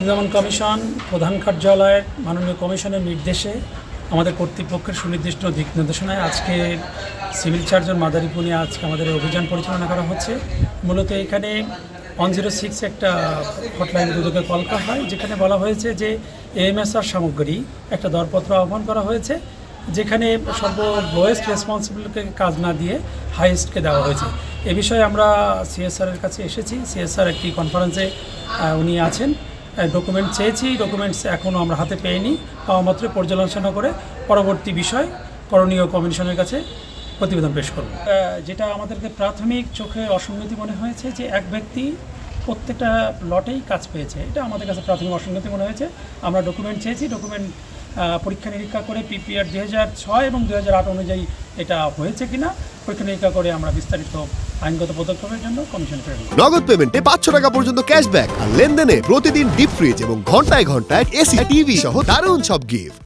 যেমন কমিশন প্রধান কার্যালয়ের মাননীয় কমিশনের নির্দেশে আমাদের কর্তৃপক্ষের সুনির্দিষ্ট দিক নির্দেশনায় আজকে সিভিল সার্জন মাদারীপুর নিয়ে আজকে আমাদের অভিযান পরিচালনা করা হচ্ছে। মূলত এখানে 106 একটা হটলাইন দুদকে কল করা হয়, যেখানে বলা হয়েছে যে এএমএসআর সামগ্রী একটা দরপত্র আহ্বান করা হয়েছে, যেখানে লোয়েস্ট রেসপন্সিবিলিটিকে কাজ না দিয়ে হাইয়েস্টকে দেওয়া হয়েছে। এ বিষয়ে আমরা সিএসআরের কাছে এসেছি। সিএসআর একটি কনফারেন্সে উনি আছেন। ডকুমেন্ট চেয়েছি, ডকুমেন্টস এখনও আমরা হাতে পেইনি। পাওয়া মাত্র পর্যালোচনা করে পরবর্তী বিষয় করণীয় কমিশনের কাছে প্রতিবেদন পেশ করব। যেটা আমাদেরকে প্রাথমিক চোখে অসঙ্গতি মনে হয়েছে যে এক ব্যক্তি প্রত্যেকটা লটেই কাজ পেয়েছে, এটা আমাদের কাছে প্রাথমিক অসঙ্গতি মনে হয়েছে। আমরা ডকুমেন্ট চেয়েছি, ডকুমেন্ট পরীক্ষা নিরীক্ষা করে পিপিআর 2006 এবং 2008 অনুযায়ী এটা হয়েছে কিনা পরীক্ষা নিরীক্ষা করে আমরা বিস্তারিত আইনগত পদক্ষেপের জন্য কমিশন প্রেরণ। নগদ পেমেন্টে 500 টাকা পর্যন্ত ক্যাশব্যাক আর লেনদেনে প্রতিদিন ডিপ ফ্রিজ এবং ঘন্টায় ঘন্টায় এসি টিভি সহ দারুণ সব গিফট।